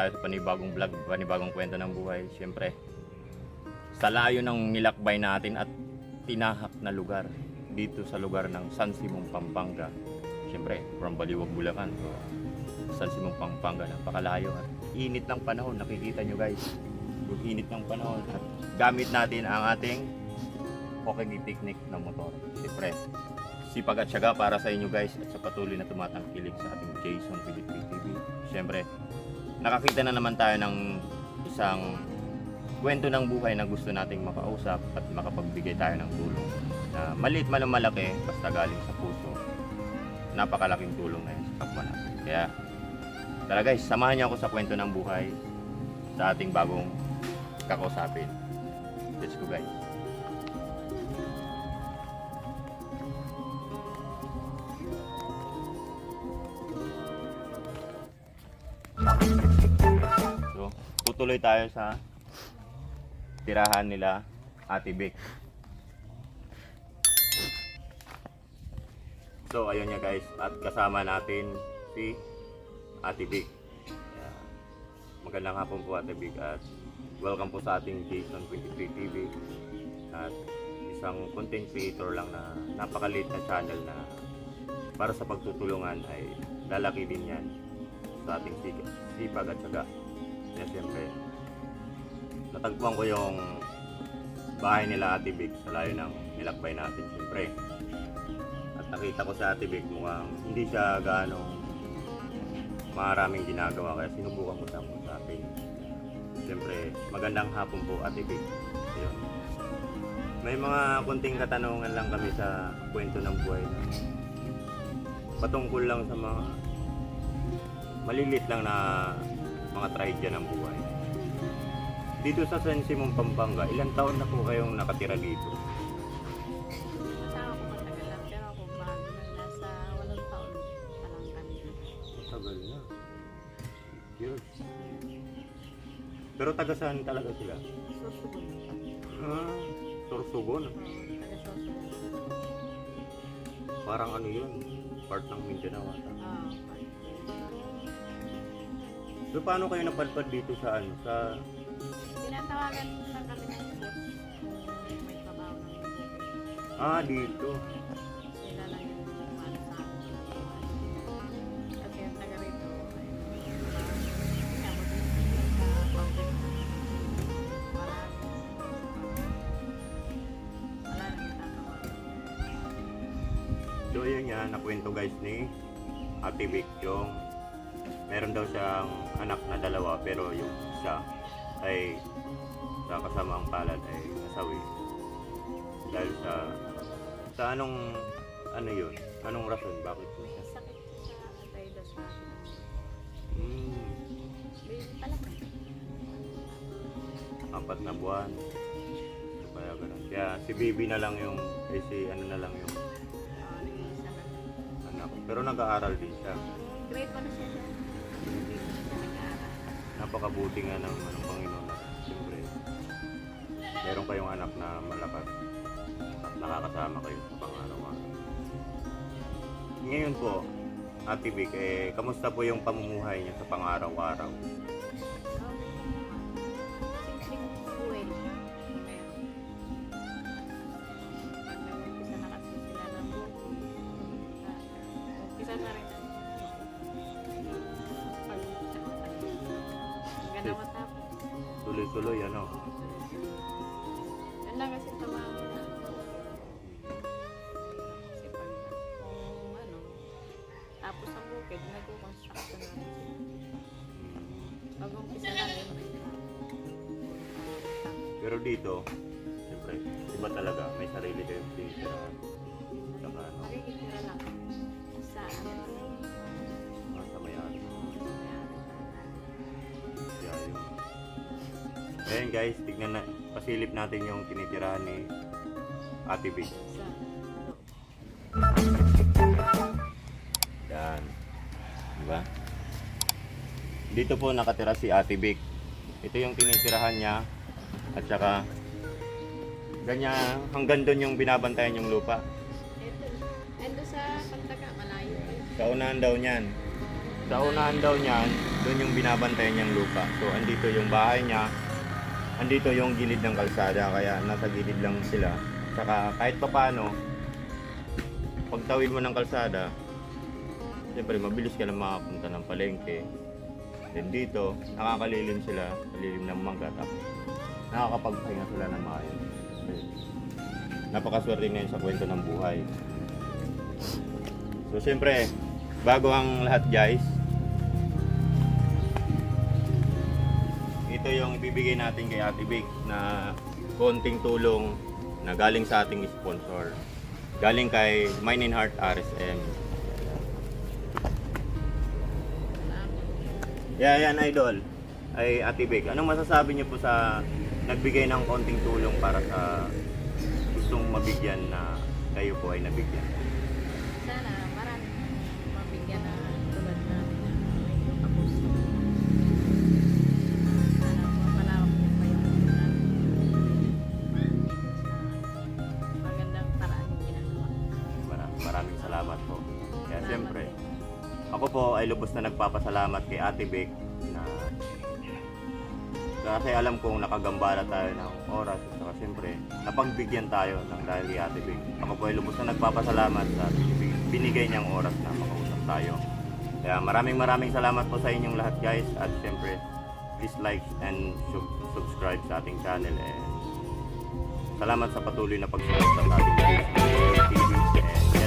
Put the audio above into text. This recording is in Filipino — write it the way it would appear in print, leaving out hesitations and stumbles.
tayo sa panibagong vlog, panibagong kwento ng buhay. Siyempre, sa layo ng nilakbay natin at tinahak na lugar dito sa lugar ng San Simon, Pampanga. Siyempre, from Baliwag, Bulacan. So, San Simon, Pampanga, napakalayo at init ng panahon. Nakikita nyo guys, yung init ng panahon. At gamit natin ang ating Hokage technique ng motor. Siyempre, sipag at syaga para sa inyo guys at sa patuloy na tumatangkilik sa ating Jason Philip TV. Siyempre, nakakita na naman tayo ng isang kwento ng buhay na gusto nating makausap at makapagbigay tayo ng tulong. Na maliit man o malaki, basta galing sa puso. Napakalaking tulong na yun sa kapwa natin. Kaya, tara guys, samahan niyo ako sa kwento ng buhay sa ating bagong kakausapin. Let's go guys. So, tutuloy tayo sa tirahan nila Ate Vic. So, ayun niya guys, at kasama natin si Ate Vic. Magandang hapon po Ate Vic at welcome po sa ating Jason 23 TV. At isang content creator lang na napakaliit na channel na para sa pagtutulungan ay lalaki din yan sa ating sipag at syaga. Kaya siyempre, natagpuan ko yung bahay nila Ate Vic sa layo ng nilakbay natin siyempre. At nakita ko sa Ate Vic mukhang hindi siya gaano maraming ginagawa kaya sinubukan ko sa atin. Siyempre, magandang hapon po Ate Vic. Ayun. May mga kunting katanungan lang kami sa kwento ng buhay na patungkol lang sa mga malilit lang na mga trahedya ng buhay. Dito sa San Simon, Pampanga, ilang taon na po kayong nakatira dito? Kasama ko matagal lang, pero ako bago na nasa 8 taon pa lang kami. Matagal na. Years. Pero taga saan talaga sila? Susugon. Sorsogon. Taga Susugon. Parang ano yun? Part ng Mindanao ata. So paano kayo napadpad dito sa ano? Sa Tinatawagan lang kami ng boss kung may trabaho ng dito. sila lang yung ano sa akin. Kasi yung taga rito ay wala nang tatawagan. So yun nga, nakwento guys ni Ate Vic yung meron daw siyang anak na 2 pero yung isa ay sa kasamaang palad ay nasawi. Dahil sa anong ano yun? Anong rason? Bakit po siya? Sakit sa ataydas natin. Baby pala. 4 na buwan. So, kaya ganun. Kaya si baby na lang yung, si ano na lang yung Nag-iisa na. anak. Pero nag-aaral din siya. Grade 1 na siya dyan. Hindi na siya nag-aaral. Napakabuti nga ng anong Panginoon na siyempre meron kayong anak na malakas at nakakasama kayo sa pang-araw-araw. Ngayon po, Ate Vic, kamusta po yung pamumuhay niya sa pang-araw-araw? Simpleng buhay. Meron. Pag nag-umpisa na kasi sila ng buhay. Umpisa na rin. Hanggang na matapos. Tuloy-tuloy, ano? Yan lang kasi trabaho na. Kasi pag kung ano, tapos ang bukid, nag-construction na rin sila. Pag umpisa na rin. Pero dito, siyempre, iba talaga, may sarili kayong titira. Saka ano, Makikitira lang. Sa ano, sa may-ari. Kaya yun. Ayan guys, tignan na, pasilip natin yung tinitirahan ni Ate Vic. sa Yan. Diba? Dito po nakatira si Ate Vic. Ito yung tinitirahan niya. At saka, ganyan, hanggang doon yung binabantayan yung lupa. ito sa Pagtaga, malayo. Sa unahan daw niyan. Sa unahan daw niyan, doon yung binabantayan niyang lupa. So andito yung bahay niya, andito yung gilid ng kalsada, kaya nasa gilid lang sila. Saka kahit papaano, pagtawid mo ng kalsada, siyempre mabilis ka na makapunta ng palengke. Then dito, nakakalilim sila, lilim ng mangga, tapos nakakapagpahinga sila ng maayos. Napakaswerte na yun sa kwento ng buhay. So siyempre, bago ang lahat guys, ito yung ibibigay natin kay Ate Vic na konting tulong na galing sa ating sponsor. Galing kay Mine and Heart RSM. Yan idol. Ay Ate Vic, anong masasabi niyo po sa nagbigay ng konting tulong para sa gustong mabigyan na kayo po ay nabigyan? Sana maraming mabigyan na tulad namin na medyo kapuso. Sana mapalawak niya pa yung magandang paraan yung ginagawa. Maraming salamat po. Kaya Salamat siyempre, din. ako po ay lubos na nagpapasalamat kay Ate Vic na kasi alam kong nakagambala tayo ng oras at saka siyempre napagbigyan tayo ng dahil kay Ate Vic. Ako po ay lubos na nagpapasalamat sa binigay niyang oras na makausap tayo. Kaya maraming salamat po sa inyong lahat guys at siyempre please like and subscribe sa ating channel and salamat sa patuloy na pagsuporta sa ating TV and